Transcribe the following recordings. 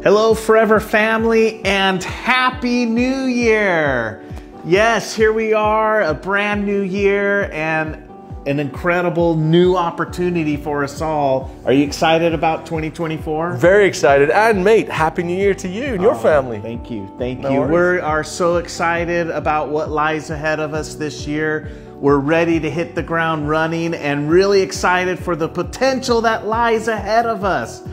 Hello, Forever family, and Happy New Year! Yes, here we are, a brand new year and an incredible new opportunity for us all. Are you excited about 2024? Very excited. And mate, Happy New Year to you and your family. Thank you, thank you. We are so excited about what lies ahead of us this year. We're ready to hit the ground running and really excited for the potential that lies ahead of us.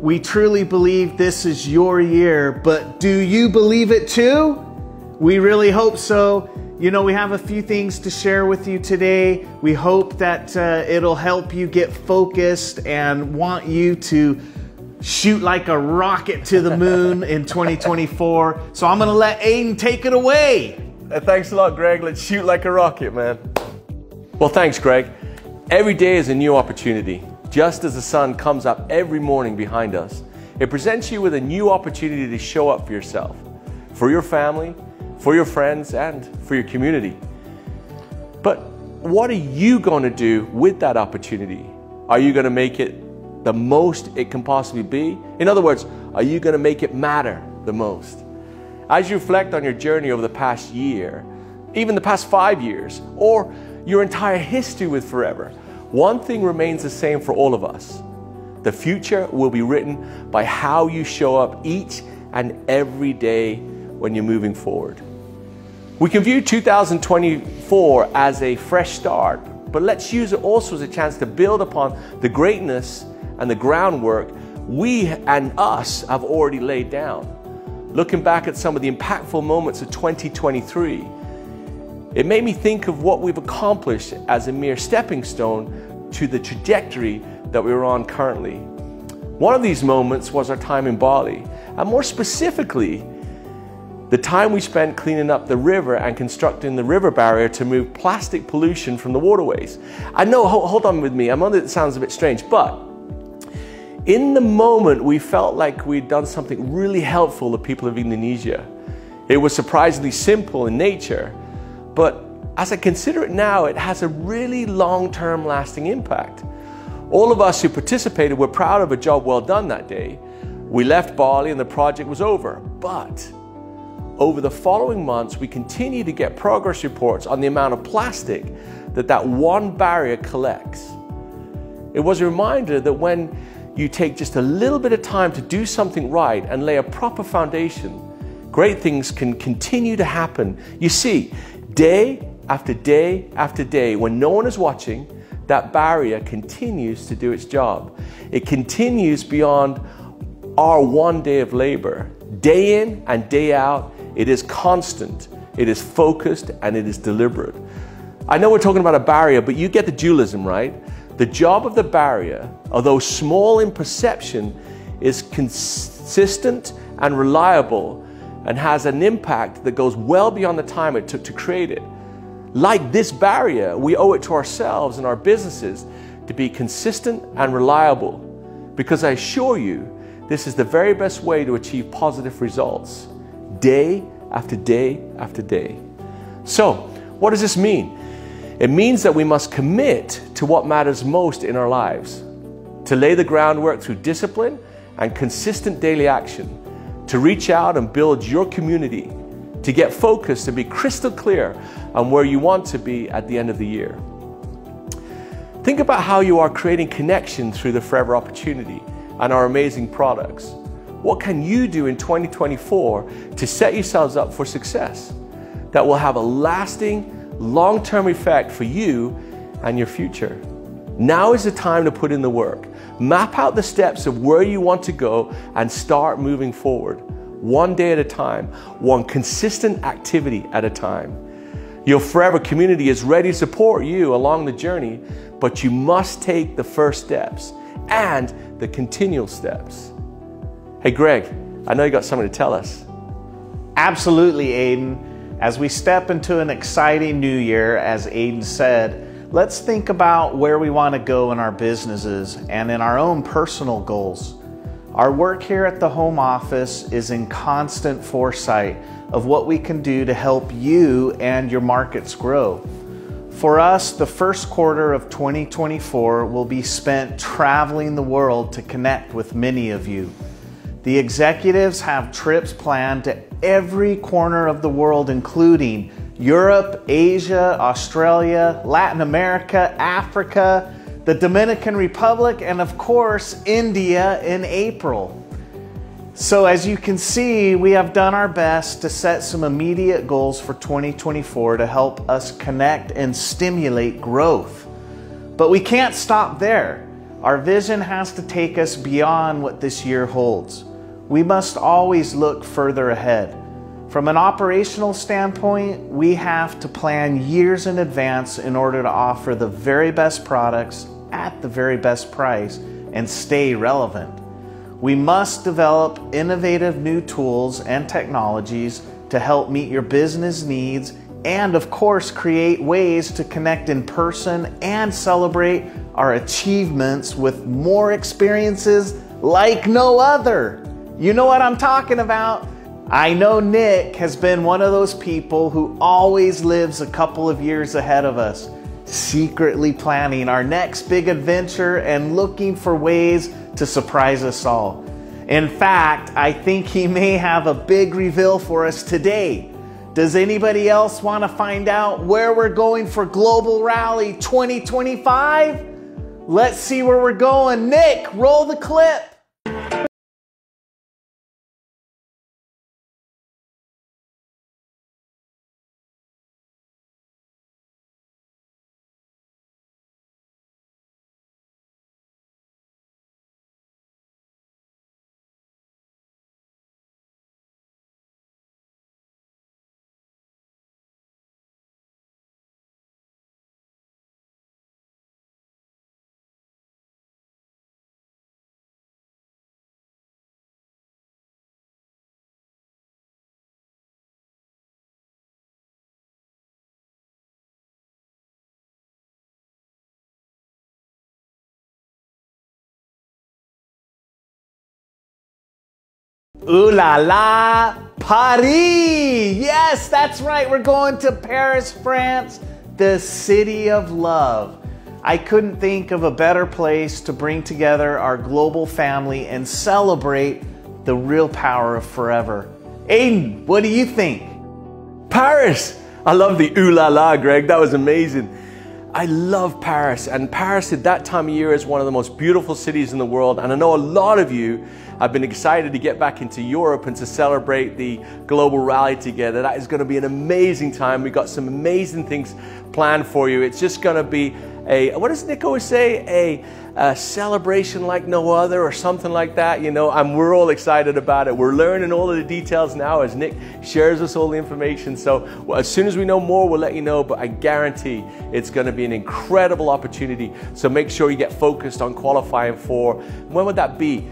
We truly believe this is your year, but do you believe it too? We really hope so. You know, we have a few things to share with you today. We hope that it'll help you get focused and want you to shoot like a rocket to the moon in 2024. So I'm gonna let Aidan take it away. Thanks a lot, Greg. Let's shoot like a rocket, man. Well, thanks, Greg. Every day is a new opportunity. Just as the sun comes up every morning behind us, it presents you with a new opportunity to show up for yourself, for your family, for your friends, and for your community. But what are you going to do with that opportunity? Are you going to make it the most it can possibly be? In other words, are you going to make it matter the most? As you reflect on your journey over the past year, even the past 5 years, or your entire history with Forever, one thing remains the same for all of us. The future will be written by how you show up each and every day when you're moving forward. We can view 2024 as a fresh start, but let's use it also as a chance to build upon the greatness and the groundwork we and us have already laid down. Looking back at some of the impactful moments of 2023, it made me think of what we've accomplished as a mere stepping stone to the trajectory that we're on currently. One of these moments was our time in Bali, and more specifically, the time we spent cleaning up the river and constructing the river barrier to move plastic pollution from the waterways. I know, hold on with me, I know that it sounds a bit strange, but in the moment we felt like we'd done something really helpful to people of Indonesia. It was surprisingly simple in nature, but as I consider it now, it has a really long-term lasting impact. All of us who participated were proud of a job well done that day. We left Bali and the project was over, but over the following months, we continued to get progress reports on the amount of plastic that one barrier collects. It was a reminder that when you take just a little bit of time to do something right and lay a proper foundation, great things can continue to happen. You see, day after day after day, when no one is watching, that barrier continues to do its job. It continues beyond our one day of labor. Day in and day out, it is constant, it is focused, and it is deliberate. I know we're talking about a barrier, but you get the dualism, right? The job of the barrier, although small in perception, is consistent and reliable and has an impact that goes well beyond the time it took to create it. Like this barrier, we owe it to ourselves and our businesses to be consistent and reliable, because I assure you, this is the very best way to achieve positive results, day after day after day. So, what does this mean? It means that we must commit to what matters most in our lives, to lay the groundwork through discipline and consistent daily action, to reach out and build your community, to get focused and be crystal clear on where you want to be at the end of the year. Think about how you are creating connection through the Forever opportunity and our amazing products. What can you do in 2024 to set yourselves up for success that will have a lasting, long-term effect for you and your future? Now is the time to put in the work. Map out the steps of where you want to go and start moving forward, one day at a time, one consistent activity at a time. Your Forever community is ready to support you along the journey, but you must take the first steps and the continual steps. Hey Greg, I know you got something to tell us. Absolutely, Aidan. As we step into an exciting new year, as Aidan said, let's think about where we want to go in our businesses and in our own personal goals. Our work here at the home office is in constant foresight of what we can do to help you and your markets grow. For us, the first quarter of 2024 will be spent traveling the world to connect with many of you. The executives have trips planned to every corner of the world, including Europe, Asia, Australia, Latin America, Africa, the Dominican Republic, and of course, India in April. So as you can see, we have done our best to set some immediate goals for 2024 to help us connect and stimulate growth. But we can't stop there. Our vision has to take us beyond what this year holds. We must always look further ahead. From an operational standpoint, we have to plan years in advance in order to offer the very best products at the very best price and stay relevant. We must develop innovative new tools and technologies to help meet your business needs and, of course, create ways to connect in person and celebrate our achievements with more experiences like no other. You know what I'm talking about? I know Nick has been one of those people who always lives a couple of years ahead of us, secretly planning our next big adventure and looking for ways to surprise us all. In fact, I think he may have a big reveal for us today. Does anybody else want to find out where we're going for Global Rally 2025? Let's see where we're going. Nick, roll the clip. Ooh la la, Paris! Yes, that's right, we're going to Paris, France, the city of love. I couldn't think of a better place to bring together our global family and celebrate the real power of forever. Aidan, what do you think? Paris! I love the ooh la la, Greg. That was amazing. I love Paris, and Paris at that time of year is one of the most beautiful cities in the world, and I know a lot of you have been excited to get back into Europe and to celebrate the global rally together. That is going to be an amazing time. We've got some amazing things planned for you. It's just going to be a, what does Nick always say? A celebration like no other, or something like that, you know, and we're all excited about it. We're learning all of the details now as Nick shares us all the information. So as soon as we know more, we'll let you know, but I guarantee it's going to be an incredible opportunity. So make sure you get focused on qualifying for, when would that be?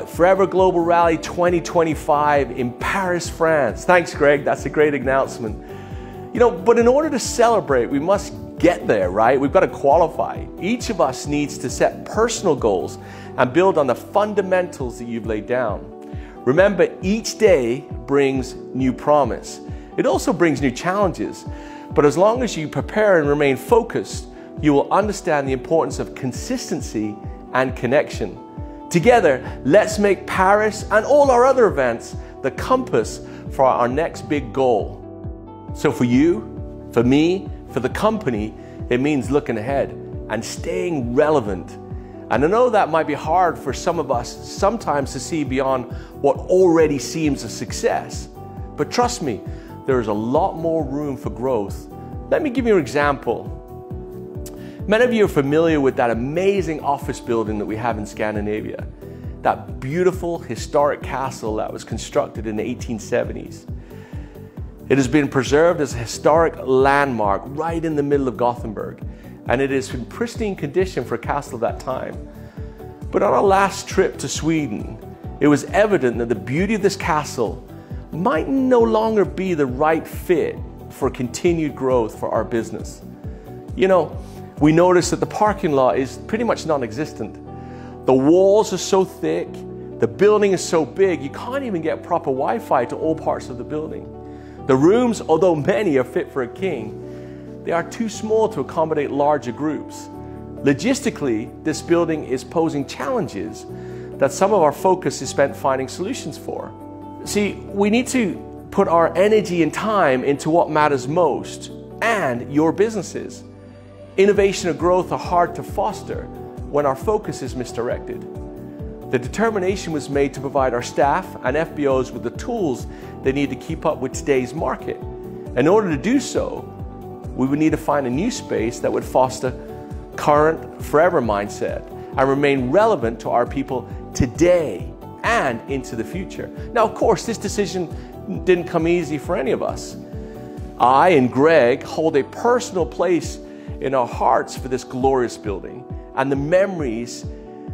Forever Global Rally 2025 in Paris, France. Thanks, Greg. That's a great announcement. You know, but in order to celebrate, we must get there, right? We've got to qualify. Each of us needs to set personal goals and build on the fundamentals that you've laid down. Remember, each day brings new promise. It also brings new challenges. But as long as you prepare and remain focused, you will understand the importance of consistency and connection. Together, let's make Paris and all our other events the compass for our next big goal. So for you, for me, for the company, it means looking ahead and staying relevant. And I know that might be hard for some of us sometimes to see beyond what already seems a success. But trust me, there is a lot more room for growth. Let me give you an example. Many of you are familiar with that amazing office building that we have in Scandinavia. That beautiful historic castle that was constructed in the 1870s. It has been preserved as a historic landmark right in the middle of Gothenburg, and it is in pristine condition for a castle of that time. But on our last trip to Sweden, it was evident that the beauty of this castle might no longer be the right fit for continued growth for our business. You know, we noticed that the parking lot is pretty much non-existent. The walls are so thick, the building is so big, you can't even get proper Wi-Fi to all parts of the building. The rooms, although many are fit for a king, they are too small to accommodate larger groups. Logistically, this building is posing challenges, that some of our focus is spent finding solutions for. See, we need to put our energy and time into what matters most, and your businesses. Innovation and growth are hard to foster when our focus is misdirected. The determination was made to provide our staff and FBOs with the tools they need to keep up with today's market. In order to do so, we would need to find a new space that would foster current, forever mindset and remain relevant to our people today and into the future. Now, of course, this decision didn't come easy for any of us. I and Greg hold a personal place in our hearts for this glorious building and the memories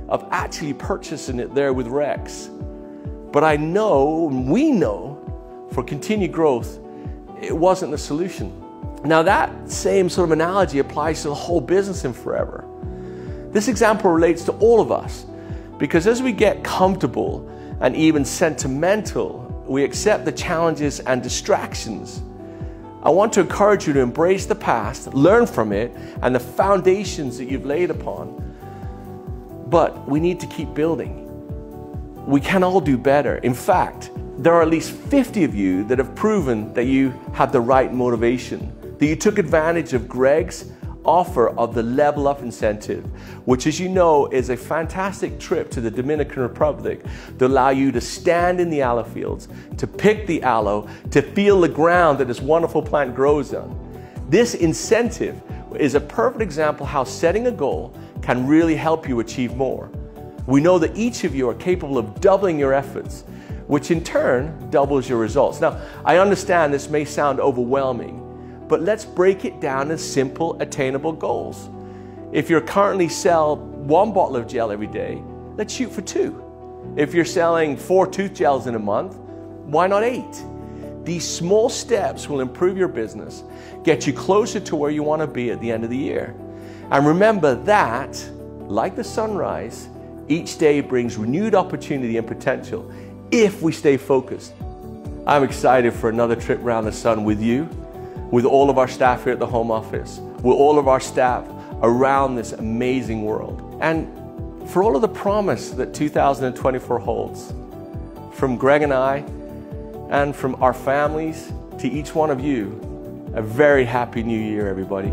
of actually purchasing it there with Rex. But I know, and we know, for continued growth, it wasn't the solution. Now that same sort of analogy applies to the whole business in Forever. This example relates to all of us, because as we get comfortable and even sentimental, we accept the challenges and distractions. I want to encourage you to embrace the past, learn from it, and the foundations that you've laid upon. But we need to keep building. We can all do better. In fact, there are at least 50 of you that have proven that you have the right motivation, that you took advantage of Gregg's offer of the Level Up incentive, which, as you know, is a fantastic trip to the Dominican Republic to allow you to stand in the aloe fields, to pick the aloe, to feel the ground that this wonderful plant grows on. This incentive is a perfect example how setting a goal can really help you achieve more. We know that each of you are capable of doubling your efforts, which in turn doubles your results. Now, I understand this may sound overwhelming, but let's break it down in simple, attainable goals. If you currently sell 1 bottle of gel every day, let's shoot for 2. If you're selling 4 tooth gels in a month, why not 8? These small steps will improve your business, get you closer to where you want to be at the end of the year. And remember that, like the sunrise, each day brings renewed opportunity and potential if we stay focused. I'm excited for another trip around the sun with you, with all of our staff here at the home office, with all of our staff around this amazing world, and for all of the promise that 2024 holds. From Greg and I, and from our families to each one of you, a very happy new year, everybody.